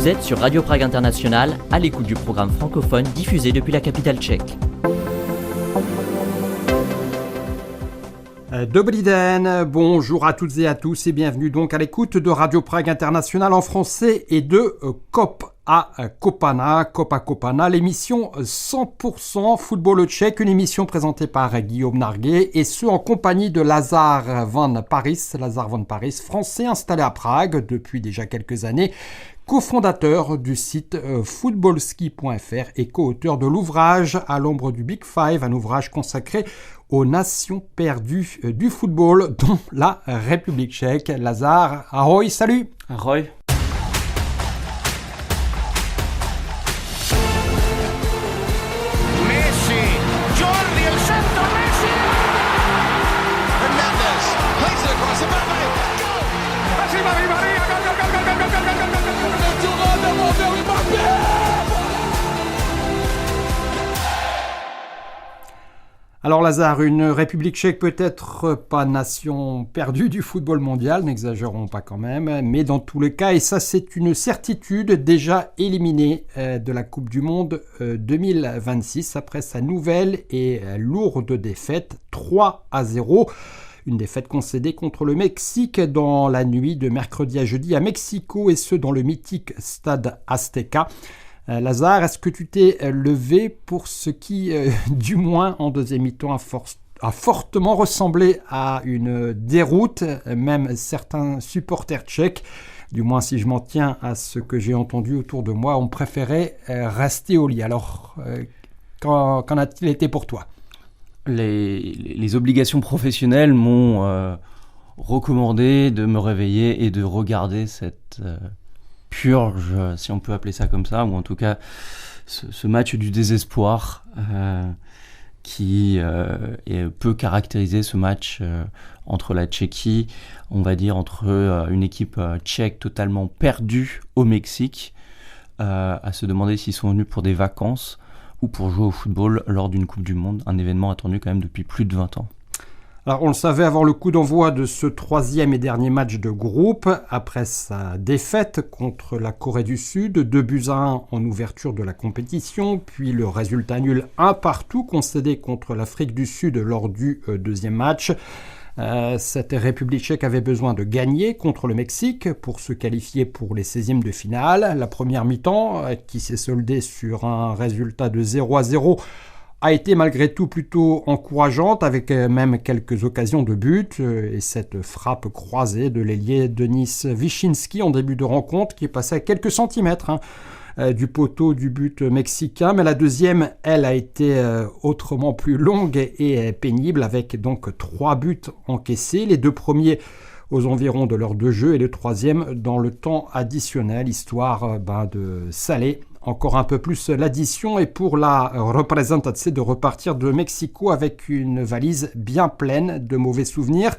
Vous êtes sur Radio Prague International, à l'écoute du programme francophone diffusé depuis la capitale tchèque. Dobrý den, bonjour à toutes et à tous et bienvenue donc à l'écoute de Radio Prague International en français et de COP à Kopana, l'émission 100% football tchèque, une émission présentée par Guillaume Narguet et ce en compagnie de Lazar Van Paris, français installé à Prague depuis déjà quelques années, cofondateur du site footballski.fr et co-auteur de l'ouvrage À l'ombre du Big Five, un ouvrage consacré aux nations perdues du football, dont la République tchèque. Lazar, ahoy, salut. Ahoy. Alors Lazare, une République tchèque peut-être pas nation perdue du football mondial, n'exagérons pas quand même, mais dans tous les cas, et ça c'est une certitude, déjà éliminée de la Coupe du Monde 2026 après sa nouvelle et lourde défaite 3-0. Une défaite concédée contre le Mexique dans la nuit de mercredi à jeudi à Mexico et ce dans le mythique stade Azteca. Lazare, est-ce que tu t'es levé pour ce qui, du moins en deuxième mi-temps, a fortement ressemblé à une déroute? Même certains supporters tchèques, du moins si je m'en tiens à ce que j'ai entendu autour de moi, ont préféré rester au lit. Alors, qu'en a-t-il été pour toi? Les obligations professionnelles m'ont recommandé de me réveiller et de regarder cette purge, si on peut appeler ça comme ça, ou en tout cas ce match du désespoir qui peut caractériser ce match entre la Tchéquie, on va dire entre une équipe tchèque totalement perdue au Mexique, à se demander s'ils sont venus pour des vacances ou pour jouer au football lors d'une Coupe du Monde, un événement attendu quand même depuis plus de 20 ans. Alors, on le savait avant le coup d'envoi de ce troisième et dernier match de groupe, après sa défaite contre la Corée du Sud, 2-1 en ouverture de la compétition, puis le résultat nul 1-1 concédé contre l'Afrique du Sud lors du deuxième match. Cette République tchèque avait besoin de gagner contre le Mexique pour se qualifier pour les 16e de finale. La première mi-temps, qui s'est soldée sur un résultat de 0-0, a été malgré tout plutôt encourageante, avec même quelques occasions de but, et cette frappe croisée de l'ailier Denis Wyszynski en début de rencontre qui est passée à quelques centimètres du poteau du but mexicain, mais la deuxième, elle, a été autrement plus longue et pénible, avec donc 3 buts encaissés, les 2 premiers aux environs de l'heure de jeu et le troisième dans le temps additionnel, histoire de saler encore un peu plus l'addition et pour la représentation de repartir de Mexico avec une valise bien pleine de mauvais souvenirs.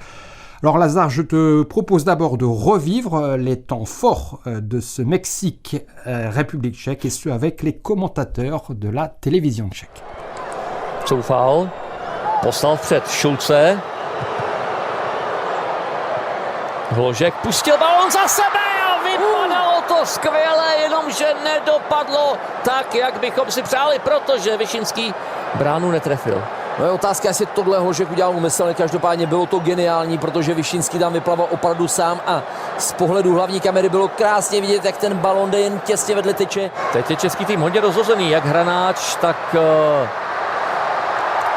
Alors Lazare, je te propose d'abord de revivre les temps forts de ce Mexique-République tchèque et ce avec les commentateurs de la télévision tchèque. Coufal, poslal vpřed Šulce. Hložek pustil balón za sebe a vypadalo to skvěle, jenomže nedopadlo tak, jak bychom si přáli, protože Wyszynski bránu netrefil. No je otázka, jestli tohle Hložek udělal úmyslně, každopádně bylo to geniální, protože Wyszynski tam vyplaval opravdu sám a z pohledu hlavní kamery bylo krásně vidět, jak ten balón jde jen těsně vedle tyče. Teď je český tým hodně rozhozený, jak hranáč, tak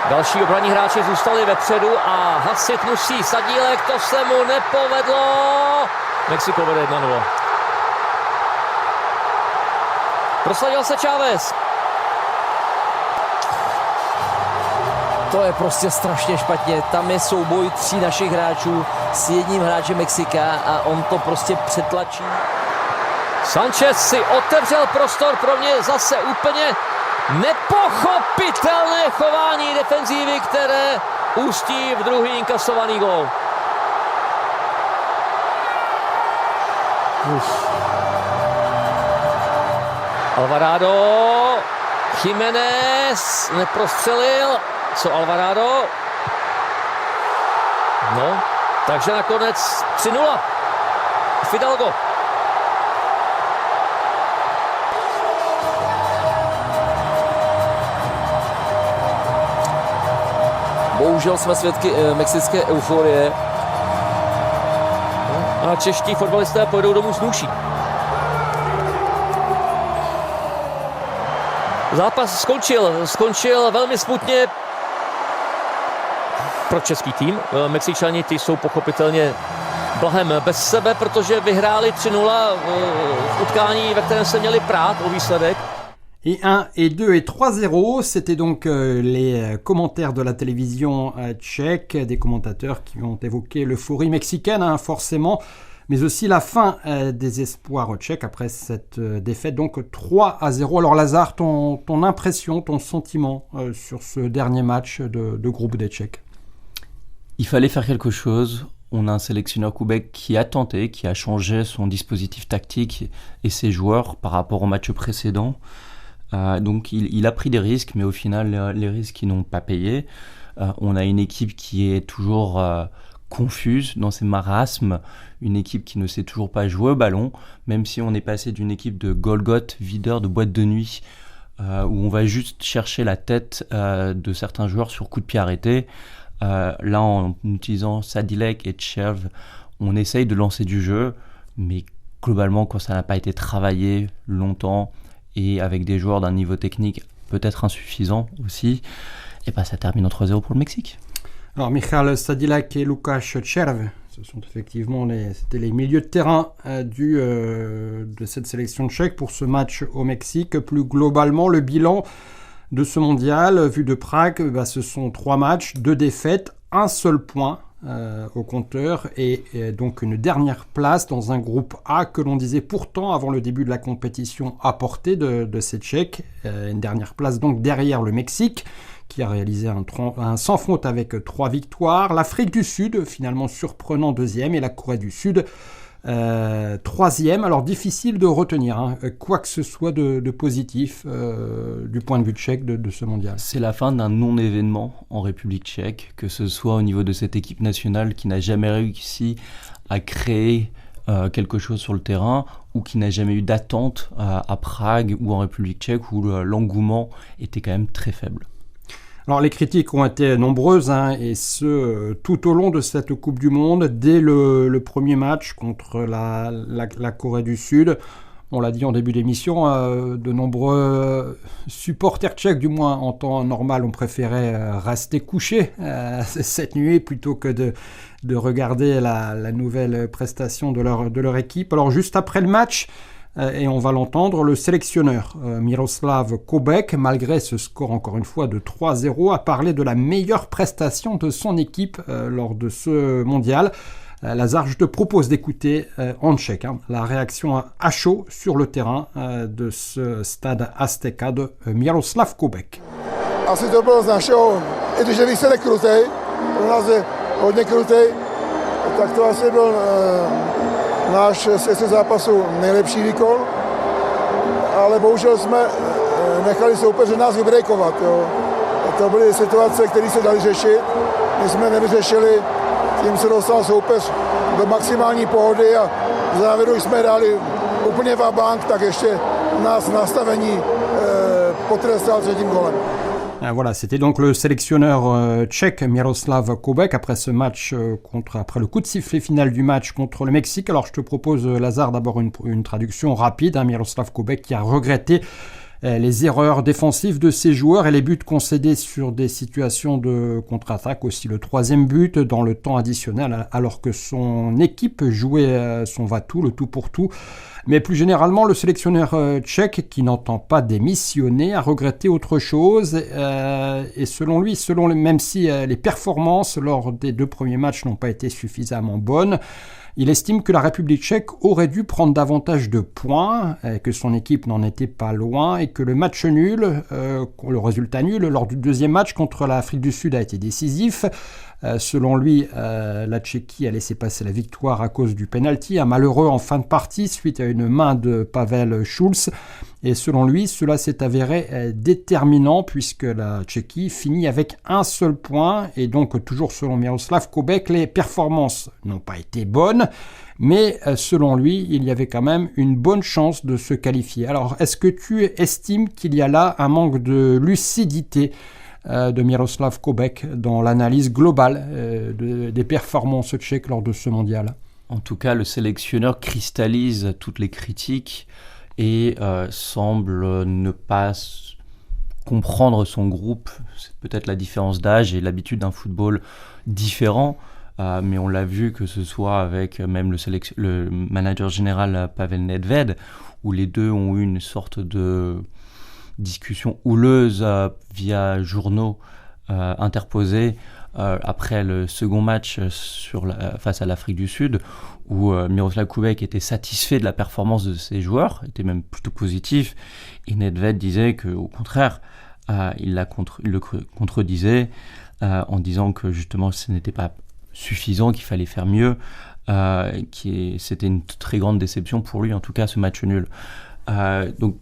další obranní hráči zůstali vepředu a hasit musí Sadílek, to se mu nepovedlo. Mexiko vede 1-0. Prosadil se Chávez. To je prostě strašně špatně. Tam je souboj 3 našich hráčů s jedním hráčem Mexika a on to prostě přetlačí. Sanchez si otevřel prostor, pro mě zase úplně nepochopitelné chování defenzívy, které ústí v druhý inkasovaný gól. Alvarado, Jiménez neprostřelil. Co Alvarado? No, takže nakonec 3-0. Fidalgo. Bohužel jsme svědky mexické euforie. A čeští fotbalisté pojedou domů s nůší. Zápas skončil velmi smutně pro český tým. Mexičani ty jsou pochopitelně blahem bez sebe, protože vyhráli 3-0 v utkání, ve kterém se měli prát o výsledek. Et 1, et 2, et 3-0, c'était donc les commentaires de la télévision tchèque, des commentateurs qui ont évoqué l'euphorie mexicaine, hein, forcément, mais aussi la fin des espoirs tchèques après cette défaite, donc 3-0. Alors Lazare, ton impression, ton sentiment sur ce dernier match de groupe des Tchèques? Il fallait faire quelque chose. On a un sélectionneur Koubek qui a tenté, qui a changé son dispositif tactique et ses joueurs par rapport au match précédent. Donc il a pris des risques, mais au final, les risques ils n'ont pas payé. On a une équipe qui est toujours confuse dans ses marasmes, une équipe qui ne sait toujours pas jouer au ballon, même si on est passé d'une équipe de Golgoth, videur de boîte de nuit, où on va juste chercher la tête de certains joueurs sur coup de pied arrêté. Là, en utilisant Sadilek et Tcherv, on essaye de lancer du jeu, mais globalement, quand ça n'a pas été travaillé longtemps et avec des joueurs d'un niveau technique peut-être insuffisant aussi, et ben ça termine en 3-0 pour le Mexique. Alors Michal Sadilek et Lukáš Červ, ce sont effectivement c'était les milieux de terrain de cette sélection tchèque pour ce match au Mexique. Plus globalement, le bilan de ce mondial, vu de Prague, ce sont 3 matchs, 2 défaites, un seul point au compteur et donc une dernière place dans un groupe A que l'on disait pourtant avant le début de la compétition à portée de ces Tchèques. Une dernière place donc derrière le Mexique qui a réalisé un sans faute avec 3 victoires. L'Afrique du Sud, finalement surprenant 2e, et la Corée du Sud 3e. Alors difficile de retenir quoi que ce soit de positif du point de vue tchèque de ce mondial. C'est la fin d'un non-événement en République tchèque, que ce soit au niveau de cette équipe nationale qui n'a jamais réussi à créer quelque chose sur le terrain, ou qui n'a jamais eu d'attente à Prague ou en République tchèque, où l'engouement était quand même très faible. Alors les critiques ont été nombreuses, et ce tout au long de cette Coupe du Monde, dès le premier match contre la Corée du Sud. On l'a dit en début d'émission, de nombreux supporters tchèques, du moins en temps normal, ont préféré rester couchés cette nuit plutôt que de regarder la nouvelle prestation de leur équipe. Alors juste après le match, et on va l'entendre, le sélectionneur Miroslav Koubek, malgré ce score encore une fois de 3-0, a parlé de la meilleure prestation de son équipe lors de ce mondial. Lazare, je te propose d'écouter en tchèque la réaction à chaud sur le terrain de ce stade Azteca de Miroslav Koubek. Asi to bylo z našeho, i když je výsledek krutej, pro nás je hodně krutej, tak to asi byl náš z zápasu nejlepší výkon, ale bohužel jsme nechali soupeře nás vybrejkovat. Jo. To byly situace, které se daly řešit, my jsme nevyřešili, tím se dostal soupeř do maximální pohody a v závěru jsme dali úplně vabank, tak ještě nás nastavení potrestal 3. golem. Voilà, c'était donc le sélectionneur tchèque Miroslav Koubek après ce match après le coup de sifflet final du match contre le Mexique. Alors je te propose, Lazare, d'abord une traduction rapide. Miroslav Koubek qui a regretté les erreurs défensives de ses joueurs et les buts concédés sur des situations de contre-attaque. Aussi le 3e but dans le temps additionnel alors que son équipe jouait son va-tout, le tout pour tout. Mais plus généralement, le sélectionneur tchèque, qui n'entend pas démissionner, a regretté autre chose. Et selon lui, même si les performances lors des 2 premiers matchs n'ont pas été suffisamment bonnes, il estime que la République tchèque aurait dû prendre davantage de points, que son équipe n'en était pas loin et que le match nul, le résultat nul lors du 2e match contre l'Afrique du Sud a été décisif. Selon lui, la Tchéquie a laissé passer la victoire à cause du penalty, un malheureux en fin de partie suite à une main de Pavel Schulz. Et selon lui, cela s'est avéré déterminant puisque la Tchéquie finit avec un seul point. Et donc, toujours selon Miroslav Koubek, les performances n'ont pas été bonnes. Mais selon lui, il y avait quand même une bonne chance de se qualifier. Alors, est-ce que tu estimes qu'il y a là un manque de lucidité de Miroslav Kubek dans l'analyse globale des performances tchèques lors de ce mondial. En tout cas, le sélectionneur cristallise toutes les critiques et semble ne pas comprendre son groupe. C'est peut-être la différence d'âge et l'habitude d'un football différent, mais on l'a vu que ce soit avec même le manager général Pavel Nedved, où les deux ont eu une sorte de discussion houleuse via journaux interposés après le second match face à l'Afrique du Sud, où Miroslav Kubek était satisfait de la performance de ses joueurs, était même plutôt positif, et Nedved disait qu'au contraire, il le contredisait en disant que justement ce n'était pas suffisant, qu'il fallait faire mieux, c'était une très grande déception pour lui, en tout cas ce match nul. Donc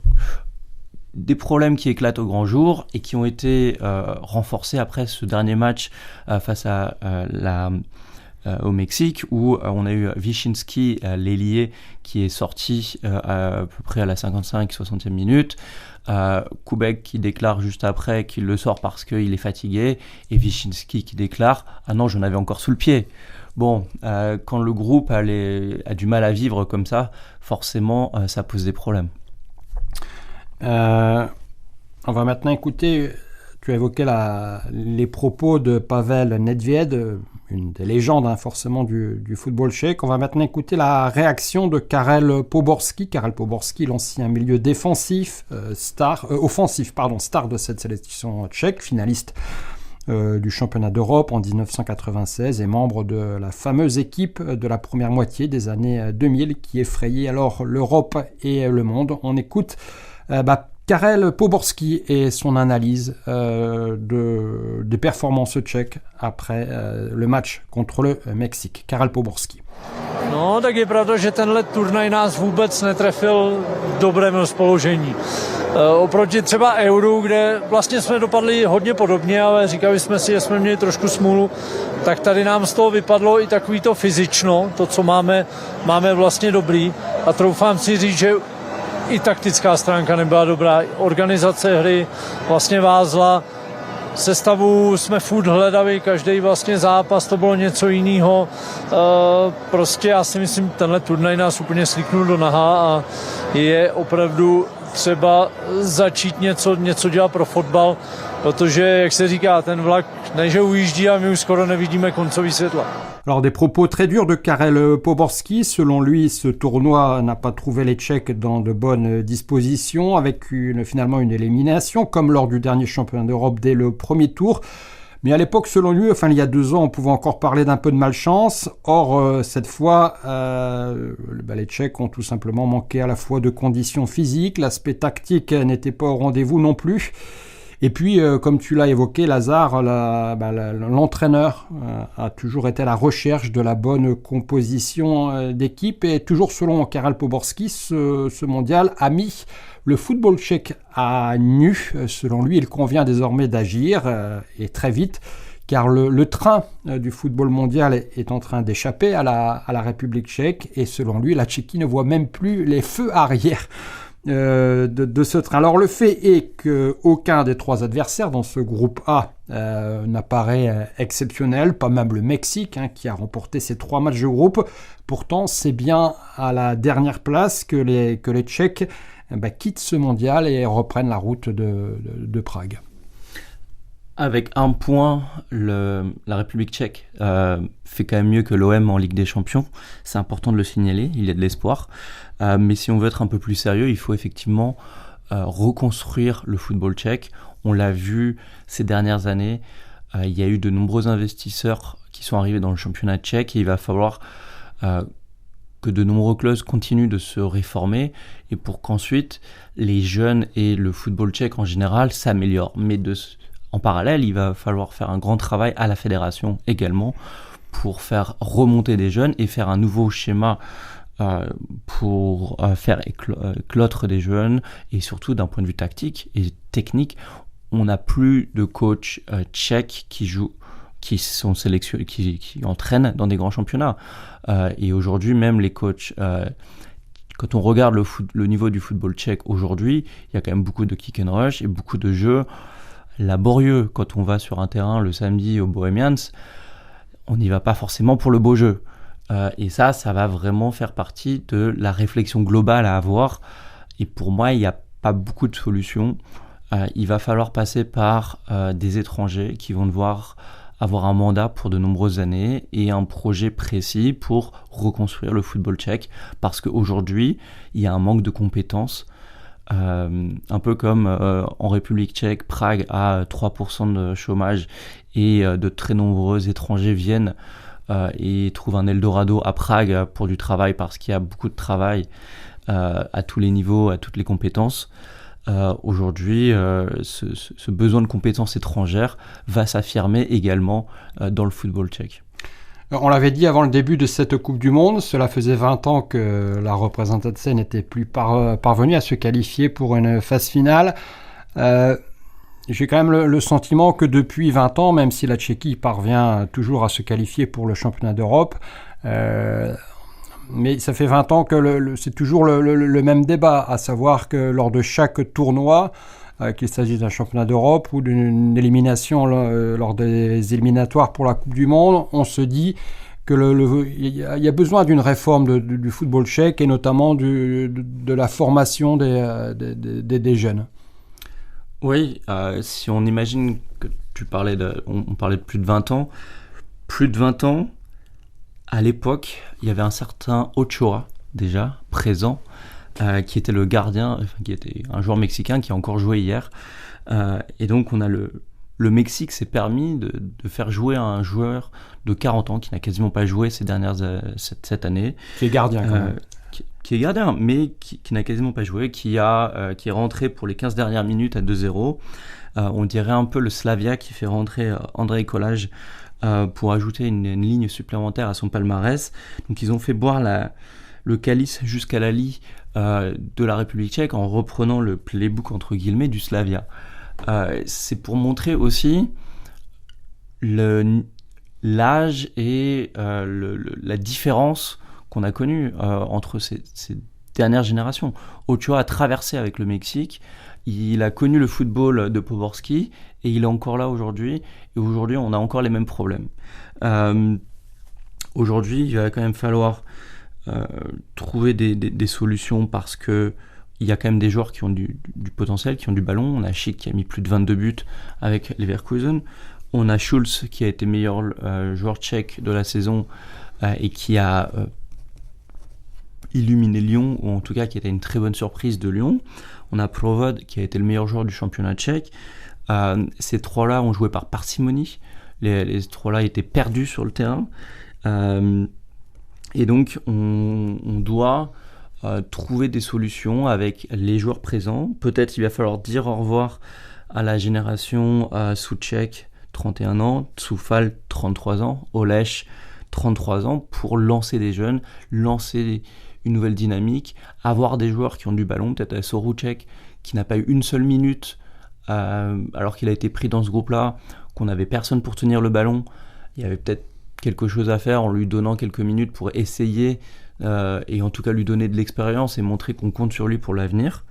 des problèmes qui éclatent au grand jour et qui ont été renforcés après ce dernier match face à au Mexique, où on a eu Wyszynski, l'ailier, qui est sorti à peu près à la 55-60e minute. Kubek qui déclare juste après qu'il le sort parce qu'il est fatigué, et Wyszynski qui déclare « Ah non, j'en avais encore sous le pied ». Bon, quand le groupe a du mal à vivre comme ça, forcément, ça pose des problèmes. On va maintenant écouter, tu as évoqué les propos de Pavel Nedved, une des légendes forcément du football tchèque. On va maintenant écouter la réaction de Karel Poborský. Karel Poborský, l'ancien milieu défensif, star de cette sélection tchèque, finaliste du championnat d'Europe en 1996 et membre de la fameuse équipe de la première moitié des années 2000 qui effrayait alors l'Europe et le monde. On écoute Karel Poborský et son analyse des performances tchèques après le match contre le Mexique. Karel Poborský. No, tak je pravda, že tenhle turnaj nás vůbec netrefil v dobrém rozpoložení. Oproti třeba Euru, kde vlastně jsme dopadli hodně podobně, ale říkali jsme si, že jsme měli trošku smůlu, tak tady nám z toho vypadlo i takový to fyzično, to, co máme vlastně dobrý. A troufám si říct, že i taktická stránka nebyla dobrá. Organizace hry vlastně vázla. Sestavu jsme furt hledali, každý vlastně zápas, to bylo něco jiného. Prostě já si myslím, tenhle turnaj nás úplně slíknul do naha a je opravdu třeba začít něco dělat pro fotbal, protože, jak se říká, ten vlak ne, že ujíždí a my už skoro nevidíme koncový světla. Alors des propos très durs de Karel Poborský. Selon lui, ce tournoi n'a pas trouvé les Tchèques dans de bonnes dispositions, avec finalement une élimination, comme lors du dernier championnat d'Europe dès le premier tour. Mais à l'époque, selon lui, il y a 2 ans, on pouvait encore parler d'un peu de malchance. Or, cette fois, les Tchèques ont tout simplement manqué à la fois de conditions physiques, l'aspect tactique n'était pas au rendez-vous non plus. Et puis, comme tu l'as évoqué, Lazare, l'entraîneur a toujours été à la recherche de la bonne composition d'équipe. Et toujours selon Karel Poborský, ce mondial a mis le football tchèque à nu. Selon lui, il convient désormais d'agir, et très vite, car le train du football mondial est en train d'échapper à la République tchèque. Et selon lui, la Tchéquie ne voit même plus les feux arrière de ce train. Alors le fait est qu'aucun des 3 adversaires dans ce groupe A n'apparaît exceptionnel, pas même le Mexique qui a remporté ses 3 matchs de groupe. Pourtant c'est bien à la dernière place que les Tchèques quittent ce mondial et reprennent la route de Prague. Avec 1 point, la République tchèque fait quand même mieux que l'OM en Ligue des Champions. C'est important de le signaler, il y a de l'espoir. Mais si on veut être un peu plus sérieux, il faut effectivement reconstruire le football tchèque. On l'a vu ces dernières années, il y a eu de nombreux investisseurs qui sont arrivés dans le championnat tchèque et il va falloir que de nombreux clubs continuent de se réformer et pour qu'ensuite les jeunes et le football tchèque en général s'améliorent. Mais en parallèle, il va falloir faire un grand travail à la fédération également pour faire remonter des jeunes et faire un nouveau schéma pour faire éclore des jeunes et surtout d'un point de vue tactique et technique, on n'a plus de coachs tchèques qui sont sélectionnés, qui entraînent dans des grands championnats. Et aujourd'hui, même les coachs, quand on regarde le niveau du football tchèque aujourd'hui, il y a quand même beaucoup de kick and rush et beaucoup de jeux laborieux. Quand on va sur un terrain le samedi au Bohemians, on n'y va pas forcément pour le beau jeu. Et ça va vraiment faire partie de la réflexion globale à avoir. Et pour moi, il n'y a pas beaucoup de solutions. Il va falloir passer par des étrangers qui vont devoir avoir un mandat pour de nombreuses années et un projet précis pour reconstruire le football tchèque. Parce qu'aujourd'hui, il y a un manque de compétences. Un peu comme en République tchèque, Prague a 3% de chômage et de très nombreux étrangers viennent et trouvent un Eldorado à Prague pour du travail parce qu'il y a beaucoup de travail à tous les niveaux, à toutes les compétences. Aujourd'hui, ce besoin de compétences étrangères va s'affirmer également dans le football tchèque. On l'avait dit avant le début de cette Coupe du Monde, cela faisait 20 ans que la représentative n'était plus parvenue à se qualifier pour une phase finale. J'ai quand même le sentiment que depuis 20 ans, même si la Tchéquie parvient toujours à se qualifier pour le championnat d'Europe, mais ça fait 20 ans que c'est toujours le même débat, à savoir que lors de chaque tournoi, qu'il s'agisse d'un championnat d'Europe ou d'une élimination lors des éliminatoires pour la Coupe du Monde, on se dit qu'il y a besoin d'une réforme du football tchèque et notamment de la formation des jeunes. Oui, si on imagine que on parlait de plus de 20 ans, à l'époque, il y avait un certain Ochoa déjà présent, qui était le gardien, qui était un joueur mexicain qui a encore joué hier. Et donc, on a le Mexique s'est permis de faire jouer un joueur de 40 ans qui n'a quasiment pas joué cette année. Qui est gardien quand même. Qui est gardien, mais qui n'a quasiment pas joué, qui est rentré pour les 15 dernières minutes à 2-0. On dirait un peu le Slavia qui fait rentrer Andrej Kolaj pour ajouter une ligne supplémentaire à son palmarès. Donc ils ont fait boire le calice jusqu'à la lie de la République tchèque en reprenant le playbook entre guillemets du Slavia. C'est pour montrer aussi l'âge et la différence qu'on a connue entre ces dernières générations. Ochoa a traversé avec le Mexique, il a connu le football de Poborski et il est encore là aujourd'hui. Et aujourd'hui, on a encore les mêmes problèmes. Aujourd'hui, il va quand même falloir trouver des solutions parce que il y a quand même des joueurs qui ont du potentiel, qui ont du ballon. On a Schick qui a mis plus de 22 buts avec Leverkusen. On a Schulz qui a été meilleur joueur tchèque de la saison et qui a illuminé Lyon, ou en tout cas qui a été une très bonne surprise de Lyon. On a Provod qui a été le meilleur joueur du championnat tchèque. Ces trois-là ont joué par parcimonie. Les trois-là étaient perdus sur le terrain. Et donc, on doit trouver des solutions avec les joueurs présents. Peut-être il va falloir dire au revoir à la génération Souček, 31 ans, Soufal, 33 ans, Olech, 33 ans, pour lancer des jeunes, lancer une nouvelle dynamique, avoir des joueurs qui ont du ballon, peut-être Sorouček, qui n'a pas eu une seule minute, alors qu'il a été pris dans ce groupe-là, qu'on n'avait personne pour tenir le ballon. Il y avait peut-être quelque chose à faire en lui donnant quelques minutes pour essayer et en tout cas lui donner de l'expérience et montrer qu'on compte sur lui pour l'avenir.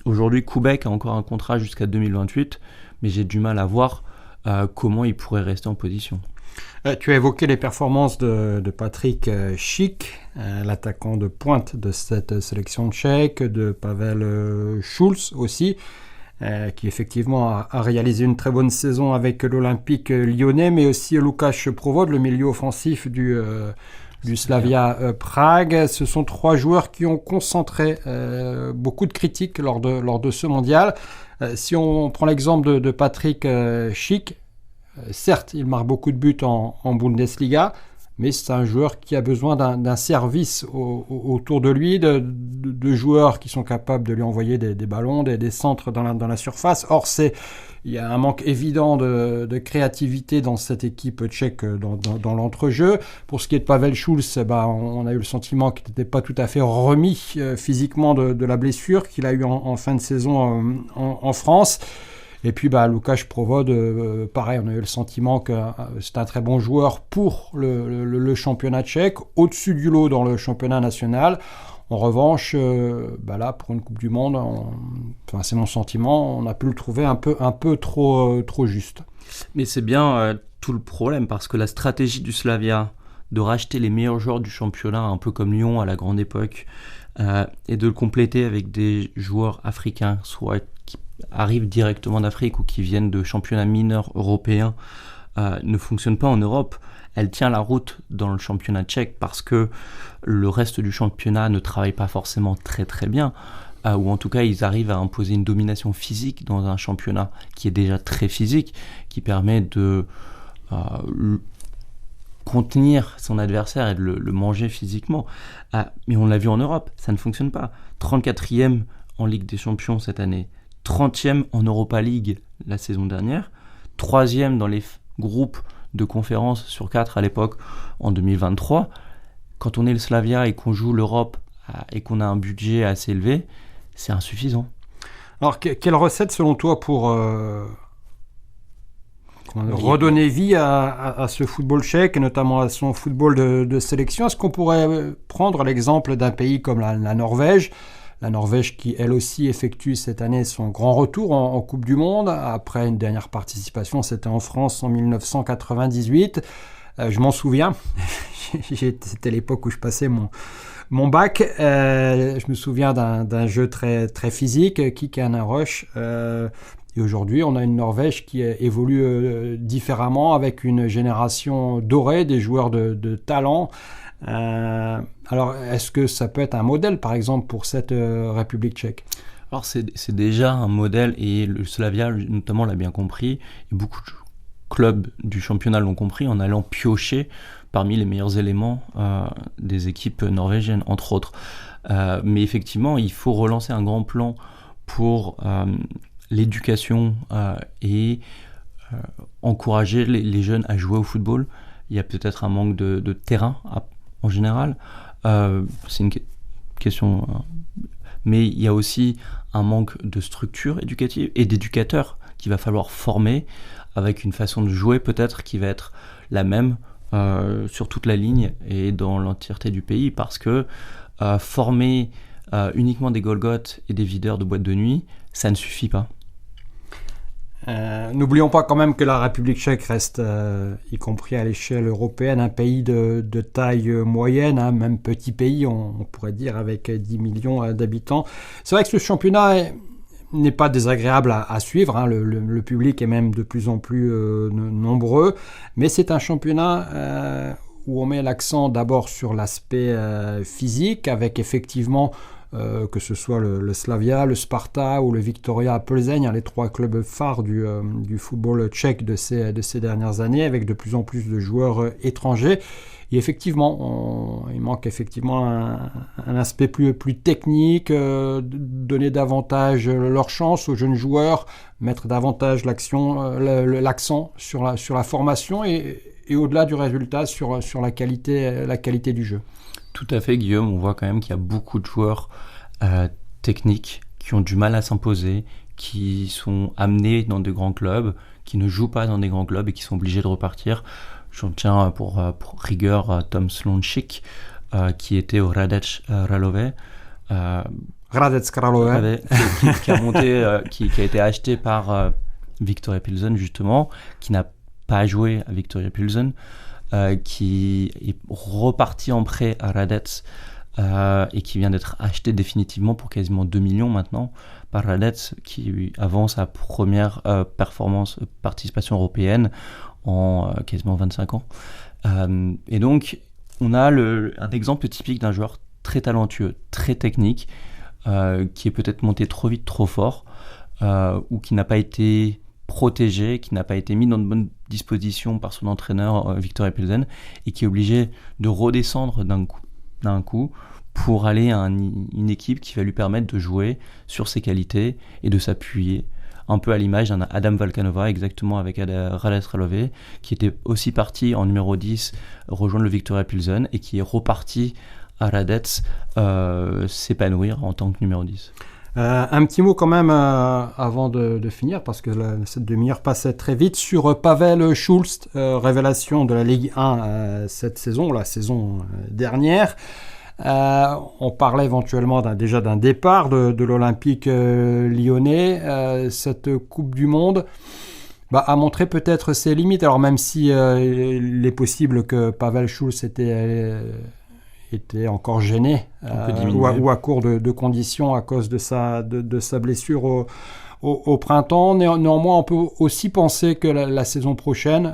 Aujourd'hui, Koubek a encore un contrat jusqu'à 2028, mais j'ai du mal à voir comment il pourrait rester en position. Tu as évoqué les performances de Patrick Schick, l'attaquant de pointe de cette sélection tchèque, de Pavel Schulz aussi, qui effectivement a réalisé une très bonne saison avec l'Olympique lyonnais, mais aussi Łukasz Provod, le milieu offensif du Slavia Prague. Ce sont trois joueurs qui ont concentré beaucoup de critiques lors de ce mondial. Si on prend l'exemple de Patrick Schick, certes, il marque beaucoup de buts en Bundesliga, mais c'est un joueur qui a besoin d'un service autour de lui, de joueurs qui sont capables de lui envoyer des ballons, des centres dans la surface. Or, il y a un manque évident de créativité dans cette équipe tchèque dans l'entrejeu. Pour ce qui est de Pavel Schulz, on a eu le sentiment qu'il n'était pas tout à fait remis physiquement de la blessure qu'il a eu en fin de saison en France. Et puis Łukasz Provod, pareil, on a eu le sentiment que c'est un très bon joueur pour le championnat tchèque, au-dessus du lot dans le championnat national. En revanche, là, pour une Coupe du Monde, c'est mon sentiment, on a pu le trouver un peu trop juste. Mais c'est bien tout le problème, parce que la stratégie du Slavia de racheter les meilleurs joueurs du championnat, un peu comme Lyon à la grande époque, et de le compléter avec des joueurs africains, soit qui arrivent directement d'Afrique ou qui viennent de championnats mineurs européens, ne fonctionne pas en Europe. Elle tient la route dans le championnat tchèque parce que le reste du championnat ne travaille pas forcément très très bien, ou en tout cas ils arrivent à imposer une domination physique dans un championnat qui est déjà très physique, qui permet de contenir son adversaire et de le manger physiquement. Mais on l'a vu en Europe, ça ne fonctionne pas. 34e en Ligue des Champions cette année, 30e en Europa League la saison dernière, 3e dans les groupes de conférences sur 4 à l'époque en 2023. Quand on est le Slavia et qu'on joue l'Europe et qu'on a un budget assez élevé, c'est insuffisant. Alors, quelle recette selon toi pour redonner vie à ce football tchèque et notamment à son football de sélection? Est-ce qu'on pourrait prendre l'exemple d'un pays comme la Norvège? La Norvège qui, elle aussi, effectue cette année son grand retour en Coupe du Monde. Après une dernière participation, c'était en France en 1998. Je m'en souviens. C'était l'époque où je passais mon bac. Je me souviens d'un jeu très, très physique, kick and rush. Et aujourd'hui, on a une Norvège qui évolue différemment avec une génération dorée, des joueurs de talent. Alors, est-ce que ça peut être un modèle, par exemple, pour cette République tchèque? Alors, c'est déjà un modèle, et le Slavia, notamment, l'a bien compris, et beaucoup de clubs du championnat l'ont compris en allant piocher parmi les meilleurs éléments des équipes norvégiennes, entre autres. Mais effectivement, il faut relancer un grand plan pour l'éducation et encourager les jeunes à jouer au football. Il y a peut-être un manque de terrain en général. C'est une question, mais il y a aussi un manque de structure éducative et d'éducateurs qu'il va falloir former avec une façon de jouer peut-être qui va être la même sur toute la ligne et dans l'entièreté du pays, parce que former uniquement des Golgoth et des videurs de boîtes de nuit, ça ne suffit pas. N'oublions pas quand même que la République tchèque reste, y compris à l'échelle européenne, un pays de taille moyenne, même petit pays, on pourrait dire, avec 10 millions d'habitants. C'est vrai que ce championnat n'est pas désagréable à suivre, le public est même de plus en plus nombreux, mais c'est un championnat où on met l'accent d'abord sur l'aspect physique, avec effectivement que ce soit le Slavia, le Sparta ou le Viktoria Plzeň, les 3 clubs phares du football tchèque de ces dernières années, avec de plus en plus de joueurs étrangers. Et effectivement, il manque effectivement un aspect plus technique, donner davantage leur chance aux jeunes joueurs, mettre davantage l'accent sur la formation et au-delà du résultat, sur la qualité du jeu. Tout à fait, Guillaume. On voit quand même qu'il y a beaucoup de joueurs techniques qui ont du mal à s'imposer, qui sont amenés dans de grands clubs, qui ne jouent pas dans des grands clubs et qui sont obligés de repartir. J'en tiens pour rigueur Tom Slončík, qui était au Hradec Králové. Hradec Králové. Qui a monté, qui a été acheté par Viktoria Plzeň, justement, qui n'a pas joué à Viktoria Plzeň. Qui est reparti en prêt à Hradec et qui vient d'être acheté définitivement pour quasiment 2 millions maintenant par Hradec, qui avance sa première participation européenne en quasiment 25 ans. Et donc, on a un exemple typique d'un joueur très talentueux, très technique, qui est peut-être monté trop vite, trop fort, ou qui n'a pas été protégé, qui n'a pas été mis dans de bonnes dispositions par son entraîneur Viktoria Plzeň et qui est obligé de redescendre d'un coup pour aller à une équipe qui va lui permettre de jouer sur ses qualités et de s'appuyer un peu à l'image d'un Adam Valkanova, exactement avec Hradec Králové, qui était aussi parti en numéro 10 rejoindre le Viktoria Plzeň et qui est reparti à Hradec s'épanouir en tant que numéro 10. Un petit mot quand même avant de finir, parce que cette demi-heure passait très vite, sur Pavel Schulz, révélation de la Ligue 1 cette saison, la saison dernière. On parlait éventuellement d'un départ de l'Olympique lyonnais. Cette Coupe du Monde a montré peut-être ses limites. Alors même si il est possible que Pavel Schulz était encore gêné ou à court de conditions à cause de sa blessure au printemps. Néanmoins, on peut aussi penser que la saison prochaine,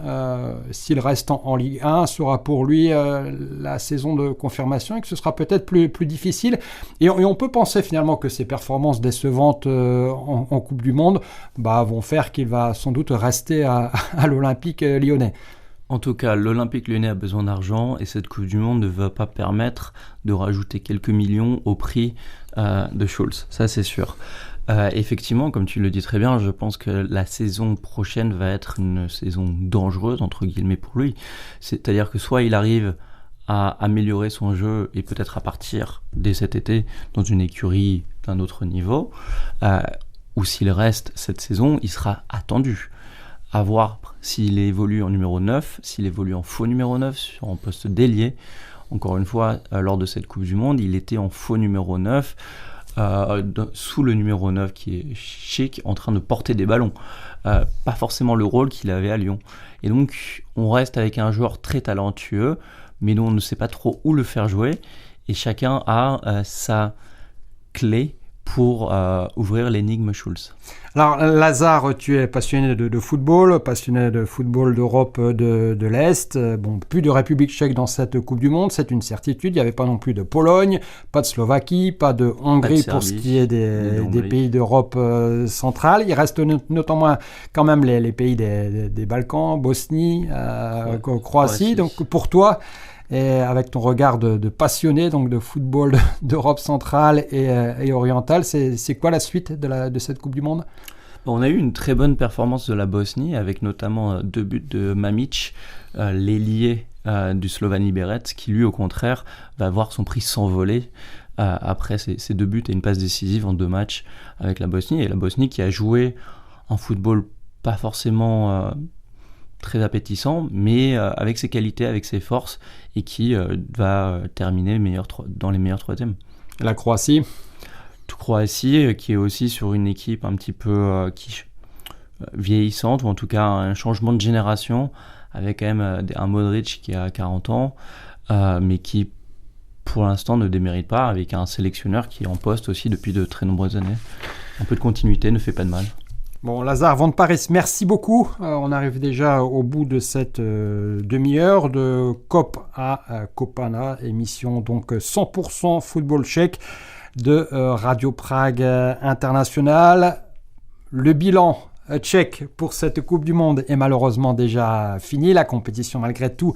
s'il reste en Ligue 1, sera pour lui la saison de confirmation et que ce sera peut-être plus difficile. Et on peut penser finalement que ses performances décevantes en Coupe du Monde vont faire qu'il va sans doute rester à l'Olympique lyonnais. En tout cas, l'Olympique lyonnais a besoin d'argent et cette Coupe du Monde ne va pas permettre de rajouter quelques millions au prix de Schulz. Ça, c'est sûr. Effectivement, comme tu le dis très bien, je pense que la saison prochaine va être une saison dangereuse, entre guillemets, pour lui. C'est-à-dire que soit il arrive à améliorer son jeu et peut-être à partir dès cet été dans une écurie d'un autre niveau, ou s'il reste cette saison, il sera attendu. À voir s'il évolue en numéro 9, s'il évolue en faux numéro 9, en poste d'ailier. Encore une fois, lors de cette Coupe du Monde, il était en faux numéro 9, sous le numéro 9 qui est Schick, en train de porter des ballons. Pas forcément le rôle qu'il avait à Lyon. Et donc, on reste avec un joueur très talentueux, mais dont on ne sait pas trop où le faire jouer. Et chacun a sa clé pour ouvrir l'énigme Schulz. Alors Lazare, tu es passionné de football, passionné de football d'Europe de l'Est. Plus de République tchèque dans cette Coupe du Monde, c'est une certitude. Il n'y avait pas non plus de Pologne, pas de Slovaquie, pas de Hongrie pour ce qui est des pays d'Europe centrale. Il reste notamment quand même les pays des Balkans, Bosnie, Croatie. Donc pour toi, et avec ton regard de passionné donc de football d'Europe centrale et orientale, c'est quoi la suite de cette Coupe du Monde ? On a eu une très bonne performance de la Bosnie avec notamment 2 buts de Mamić, l'ailier du Slovan Liberec, qui lui au contraire va voir son prix s'envoler après ses 2 buts et une passe décisive en 2 matchs avec la Bosnie. Et la Bosnie qui a joué un football pas forcément très appétissant, mais avec ses qualités, avec ses forces, et qui va terminer dans les meilleurs troisièmes. La Croatie qui est aussi sur une équipe un petit peu vieillissante, ou en tout cas un changement de génération, avec quand même un Modric qui a 40 ans, mais qui pour l'instant ne démérite pas, avec un sélectionneur qui est en poste aussi depuis de très nombreuses années. Un peu de continuité ne fait pas de mal. Bon, Lazare Van Parijs, merci beaucoup. On arrive déjà au bout de cette demi-heure de COP à Kopana, émission donc 100% football tchèque de Radio Prague International. Le bilan tchèque pour cette Coupe du Monde est malheureusement déjà fini. La compétition, malgré tout,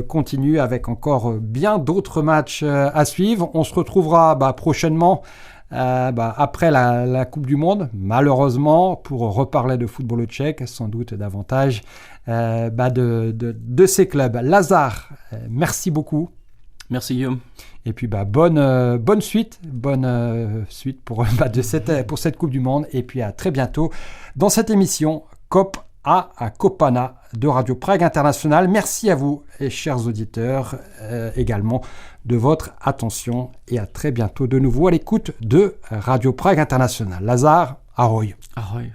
continue avec encore bien d'autres matchs à suivre. On se retrouvera prochainement après la Coupe du Monde, malheureusement, pour reparler de football tchèque, sans doute davantage de ces clubs. Lazare, merci beaucoup. Merci Guillaume. Et puis bonne suite pour cette Coupe du Monde. Et puis à très bientôt dans cette émission COP à Kopana de Radio Prague International. Merci à vous, et chers auditeurs, également de votre attention, et à très bientôt de nouveau à l'écoute de Radio Prague International. Lazare, ahoj. Ahoj.